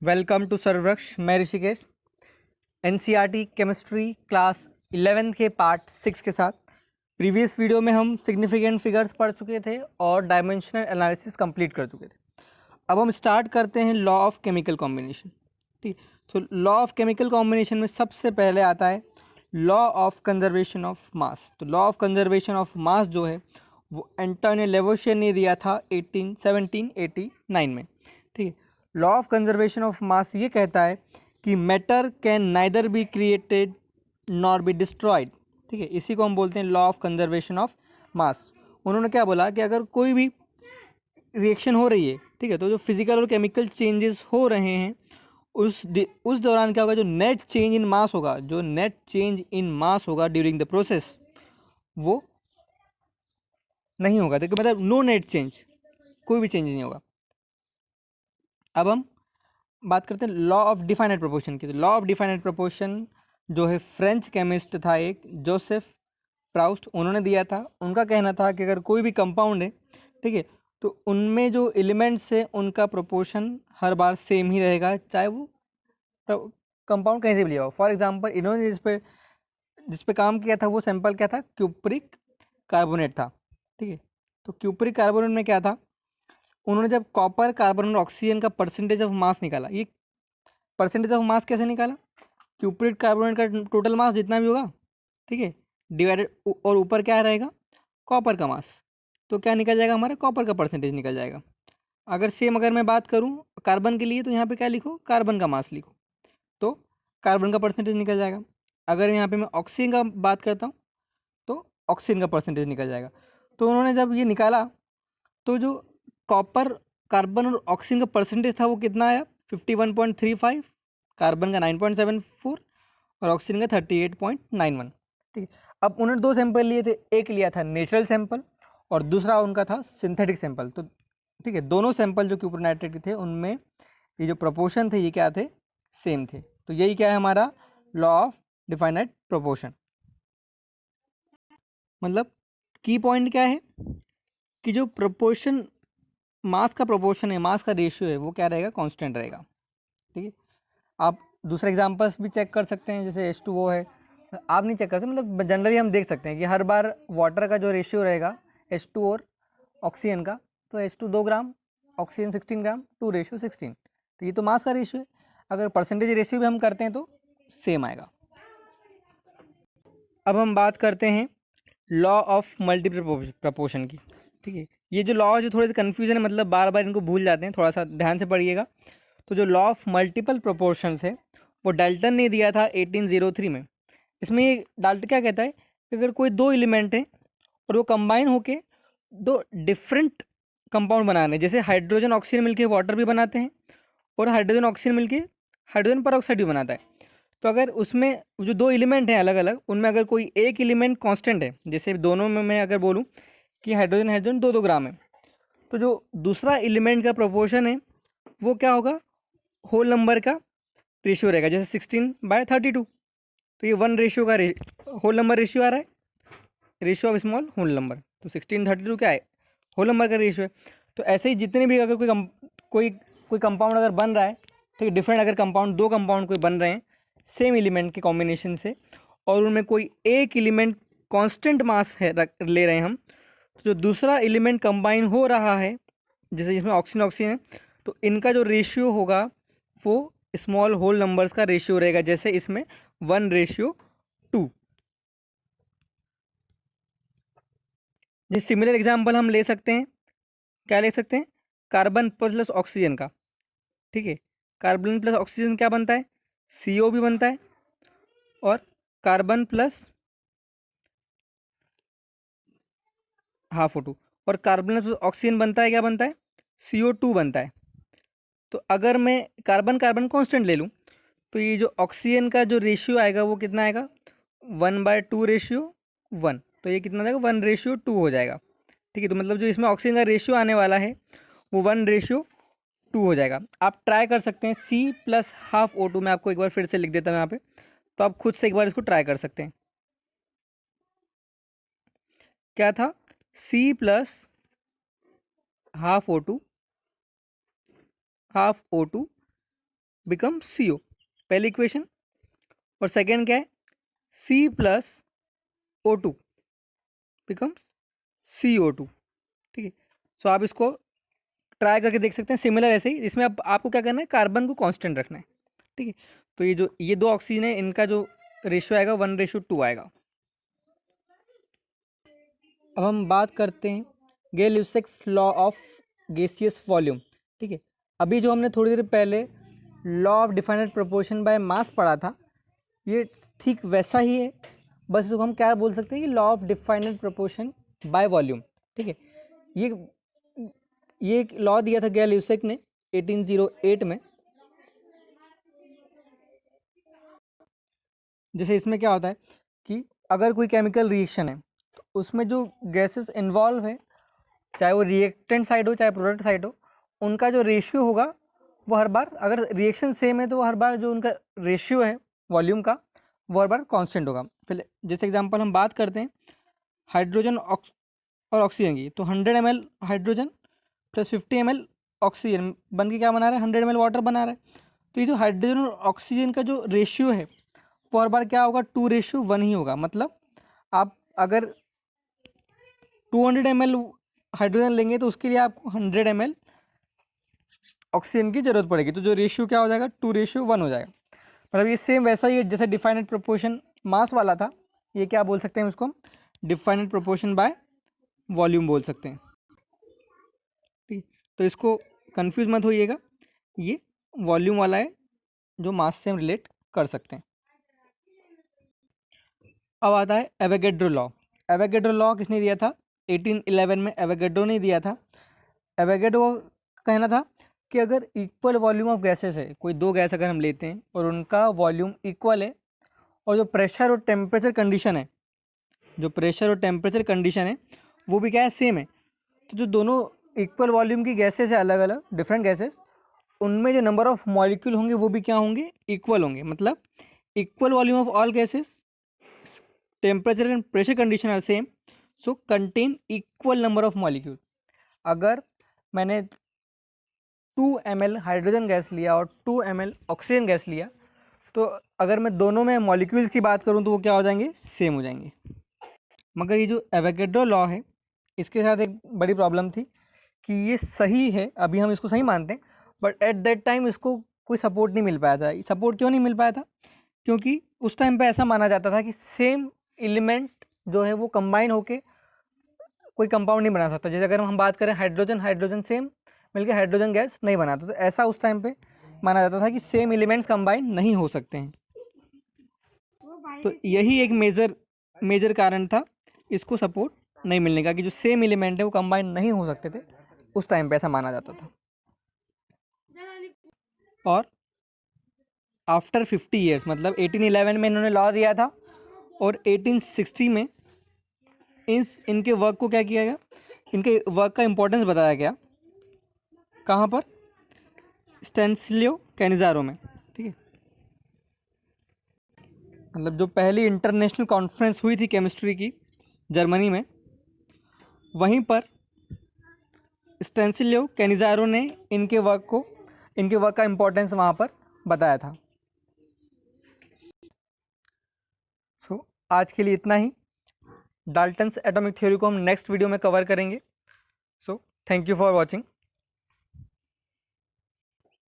Welcome to सर्वृक्ष। मैं Rishikesh NCERT chemistry class 11th के part 6 के साथ। प्रीवियस वीडियो में हम सिग्निफिकेंट फिगर्स पढ़ चुके थे और डायमेंशनल एनालिसिस कंप्लीट कर चुके थे। अब हम स्टार्ट करते हैं लॉ ऑफ केमिकल कॉम्बिनेशन। ठीक, तो लॉ ऑफ केमिकल कॉम्बिनेशन में सबसे पहले आता है law of conservation of mass. तो law of conservation of mass जो है वो एंटोनियो लेवोसियर ने दिया था 1789 में। ठीक है, लॉ ऑफ कंजर्वेशन ऑफ मास ये कहता है कि matter can neither be created nor be destroyed. ठीक है, इसी को हम बोलते हैं लॉ ऑफ कंजर्वेशन ऑफ मास। उन्होंने क्या बोला कि अगर कोई भी रिएक्शन हो रही है, ठीक है, तो जो फिजिकल और केमिकल चेंजेस हो रहे हैं उस दौरान क्या होगा, जो नेट चेंज इन मास होगा, जो नेट चेंज इन मास होगा ड्यूरिंग द प्रोसेस, वो नहीं होगा। देखिए मतलब नो नेट चेंज, कोई भी चेंज नहीं होगा। अब हम बात करते हैं लॉ ऑफ डिफाइनाइट प्रोपोर्शन की। तो लॉ ऑफ डिफाइनाइट प्रोपोर्शन जो है फ्रेंच केमिस्ट था एक जोसेफ प्राउस्ट, उन्होंने दिया था। उनका कहना था कि अगर कोई भी कंपाउंड है, ठीक है, तो उनमें जो एलिमेंट्स है उनका प्रोपोर्शन हर बार सेम ही रहेगा, चाहे वो कंपाउंड कहीं से भी लिया हो। फॉर एग्जांपल इन्होंने जिस पे काम किया था वो सैंपल क्या था, क्यूप्रिक कार्बोनेट था। ठीक है, तो क्यूप्रिक कार्बोनेट में क्या था, उन्होंने जब कॉपर कार्बन और ऑक्सीजन का परसेंटेज ऑफ मास निकाला। ये परसेंटेज ऑफ मास कैसे निकाला, क्यूप्रिक कार्बोनेट का टोटल मास जितना भी होगा, ठीक है, डिवाइडेड और ऊपर क्या रहेगा, कॉपर का मास। तो क्या निकल जाएगा, हमारा कॉपर का परसेंटेज निकल जाएगा। अगर सेम अगर मैं बात करूँ कार्बन के लिए, तो यहाँ पे क्या लिखो, कार्बन का मास लिखो, तो कार्बन का परसेंटेज निकल जाएगा। अगर यहाँ पे मैं ऑक्सीजन का बात करता हूँ तो ऑक्सीजन का परसेंटेज निकल जाएगा। तो उन्होंने जब ये निकाला तो जो कॉपर कार्बन और ऑक्सीजन का परसेंटेज था वो कितना आया, 51.35, कार्बन का 9.74 और ऑक्सीजन का 38.91। ठीक है, अब उन्होंने दो सैंपल लिए थे, एक लिया था नेचुरल सैंपल और दूसरा उनका था सिंथेटिक सैंपल। तो ठीक है, दोनों सैंपल जो क्यूपर नाइट्रेट के थे उनमें ये जो प्रोपोर्शन थे ये क्या थे, सेम थे। तो यही क्या है हमारा लॉ ऑफ डिफाइनाइट प्रोपोर्शन। मतलब की पॉइंट क्या है कि जो प्रोपोर्शन मास का प्रोपोर्शन है, मास का रेशियो है, वो क्या रहेगा, कांस्टेंट रहेगा। ठीक है, आप दूसरे एग्जांपल्स भी चेक कर सकते हैं, जैसे H2O है, आप नहीं चेक कर सकते, मतलब जनरली हम देख सकते हैं कि हर बार वाटर का जो रेशियो रहेगा H2 और ऑक्सीजन का, तो H2 2 ग्राम, ऑक्सीजन 16 ग्राम, 2:16। तो ये तो मास का रेशियो है। अगर परसेंटेज रेशियो भी हम करते हैं तो सेम आएगा। अब हम बात करते हैं लॉ ऑफ मल्टीपल प्रपोर्शन की। ठीक है, ये जो लॉ जो थोड़े से कन्फ्यूजन है, मतलब बार बार इनको भूल जाते हैं, थोड़ा सा ध्यान से पढ़िएगा। तो जो लॉ ऑफ मल्टीपल प्रोपोर्शंस है वो डाल्टन ने दिया था 1803 में। इसमें ये डाल्टन क्या कहता है कि अगर कोई दो एलिमेंट हैं और वो कंबाइन होके दो डिफरेंट कंपाउंड बना रहे हैं, जैसे हाइड्रोजन ऑक्सीजन मिलके वाटर भी बनाते हैं और हाइड्रोजन ऑक्सीजन मिलके हाइड्रोजन पर भी बनाता है। तो अगर उसमें जो दो एलिमेंट हैं अलग अलग, उनमें अगर कोई एक एलिमेंट कांस्टेंट है, जैसे दोनों में मैं अगर बोलूँ कि हाइड्रोजन हाइड्रोजन 2-2 ग्राम है, तो जो दूसरा एलिमेंट का प्रोपोर्शन है वो क्या होगा, होल नंबर का रेशियो रहेगा। जैसे 16/32, तो ये 1 रेशियो का होल नंबर रेशियो आ रहा है, ratio of small whole number. तो 16/32 क्या है, होल नंबर का रेशियो है। तो ऐसे ही जितने भी अगर कोई कंपाउंड अगर बन रहा है, ठीक है, डिफरेंट अगर कंपाउंड, दो कंपाउंड कोई बन रहे हैं सेम एलिमेंट के कॉम्बिनेशन से, और उनमें कोई एक एलिमेंट कांस्टेंट मास है ले रहे हैं हम, तो जो दूसरा एलिमेंट कंबाइन हो रहा है, जैसे जिसमें ऑक्सीजन ऑक्सीजन है, तो इनका जो रेशियो होगा वो स्मॉल होल नंबर्स का रेशियो रहेगा। जैसे इसमें 1:2। जिस सिमिलर एग्जांपल हम ले सकते हैं, क्या ले सकते हैं, कार्बन प्लस ऑक्सीजन का। ठीक है, कार्बन प्लस ऑक्सीजन क्या बनता है, CO भी बनता है, और कार्बन प्लस ½ O2, और कार्बन प्लस ऑक्सीजन बनता है, क्या बनता है, CO2 बनता है। तो अगर मैं कार्बन कार्बन कांस्टेंट ले लूँ, तो ये जो ऑक्सीजन का जो रेशियो आएगा वो कितना आएगा, 1/2:1। तो ये कितना जाएगा, 1:2 हो जाएगा। ठीक है, तो मतलब जो इसमें ऑक्सीजन का रेशियो आने वाला है वो 1:2 हो जाएगा। आप ट्राई कर सकते हैं, C+½ O2, मैं आपको एक बार फिर से लिख देता हूँ यहाँ पे, तो आप खुद से एक बार इसको ट्राई कर सकते हैं। क्या था, C+½ O2 बिकम CO, पहली इक्वेशन। और सेकेंड क्या है, C plus O2 become CO2, ठीक है। सो आप इसको ट्राई करके देख सकते हैं, सिमिलर ऐसे ही। इसमें अब आपको क्या करना है, कार्बन को कांस्टेंट रखना है, ठीक है। तो ये दो ऑक्सीजन है, इनका जो रेशियो आएगा 1:2 आएगा। अब हम बात करते हैं गेल-ल्यूसेक्स लॉ ऑफ गैसियस वॉल्यूम, ठीक है। अभी जो हमने थोड़ी देर पहले law of definite proportion by mass पढ़ा था, ये ठीक वैसा ही है, बस इसको हम क्या बोल सकते हैं कि law of definite proportion by volume, ठीक है। ये एक लॉ दिया था गेल-ल्यूसेक ने 1808 में। जैसे इसमें क्या होता है कि अगर कोई केमिकल रिएक्शन है तो उसमें जो गैसेस इन्वॉल्व है, चाहे वो रिएक्टेंट साइड हो चाहे प्रोडक्ट साइड हो, उनका जो रेशियो होगा वो हर बार, अगर रिएक्शन सेम है तो हर बार जो उनका रेशियो है वॉल्यूम का, वो हर बार कांस्टेंट होगा। फिर जैसे एग्जांपल हम बात करते हैं हाइड्रोजन और ऑक्सीजन की, तो 100 ml hydrogen plus 50 ml oxygen बन के क्या बना रहा है, 100 ml वाटर बना रहा है। तो ये जो हाइड्रोजन और ऑक्सीजन का जो रेशियो है वो हर बार क्या होगा, 2:1 ही होगा। मतलब आप अगर 200 ml हाइड्रोजन लेंगे तो उसके लिए आपको 100 ml ऑक्सीजन की जरूरत पड़ेगी, तो जो रेशियो क्या हो जाएगा, 2:1 हो जाएगा। मतलब ये सेम वैसा ही है जैसे डिफाइनेट प्रोपोर्शन मास वाला था, ये क्या बोल सकते हैं इसको हम, डिफाइनेट प्रोपोर्शन बाय वॉल्यूम बोल सकते हैं, ठीक। तो इसको कंफ्यूज मत होइएगा, ये वॉल्यूम वाला है जो मास से हम रिलेट कर सकते हैं। अब आता है एवोगैड्रो लॉ। एवोगैड्रो लॉ किसने दिया था, 1811 में एवोगैड्रो ने दिया था। एवोगैड्रो का कहना था कि अगर इक्वल वॉल्यूम ऑफ गैसेस है, कोई दो गैस अगर हम लेते हैं और उनका वॉल्यूम इक्वल है, और जो प्रेशर और टेम्परेचर कंडीशन है, जो प्रेशर और टेम्परेचर कंडीशन है वो भी क्या है, सेम है, तो जो दोनों इक्वल वॉल्यूम की गैसेस है, अलग अलग डिफरेंट गैसेस, उनमें जो नंबर ऑफ मॉलिक्यूल होंगे वो भी क्या होंगे, इक्वल होंगे। मतलब equal volume of all gases, temperature and pressure condition are same, so contain equal number of molecule. अगर मैंने 2 ml हाइड्रोजन गैस लिया और 2 ml ऑक्सीजन गैस लिया, तो अगर मैं दोनों में मॉलिक्यूल्स की बात करूं तो वो क्या हो जाएंगे, सेम हो जाएंगे। मगर ये जो एवोगैड्रो लॉ है, इसके साथ एक बड़ी प्रॉब्लम थी कि ये सही है, अभी हम इसको सही मानते हैं, बट एट दैट टाइम इसको कोई सपोर्ट नहीं मिल पाया था। सपोर्ट क्यों नहीं मिल पाया था, क्योंकि उस टाइम पे ऐसा माना जाता था कि सेम एलिमेंट जो है वो कंबाइन होके कोई कंपाउंड नहीं बना सकता। जैसे अगर हम बात करें हाइड्रोजन, हाइड्रोजन सेम मिलके हाइड्रोजन गैस नहीं बनाता, तो ऐसा उस टाइम पे माना जाता था कि सेम एलिमेंट्स कंबाइन नहीं हो सकते हैं। तो यही एक मेजर कारण था इसको सपोर्ट नहीं मिलने का, कि जो सेम एलिमेंट है वो कंबाइन नहीं हो सकते थे, उस टाइम पे ऐसा माना जाता था। और आफ्टर 50 ईयर्स, मतलब 1811 में इन्होंने लॉ दिया था, और 1860 में इनके वर्क को क्या किया गया, इनके वर्क का इंपॉर्टेंस बताया गया। कहाँ पर, स्टैनिस्लो कैनिज़ारो में, ठीक है। मतलब जो पहली इंटरनेशनल कॉन्फ्रेंस हुई थी केमिस्ट्री की जर्मनी में, वहीं पर स्टैनिस्लो कैनिज़ारो ने इनके वर्क का इंपॉर्टेंस वहाँ पर बताया था। सो आज के लिए इतना ही। डाल्टन्स एटॉमिक थ्योरी को हम नेक्स्ट वीडियो में कवर करेंगे। So thank you for watching.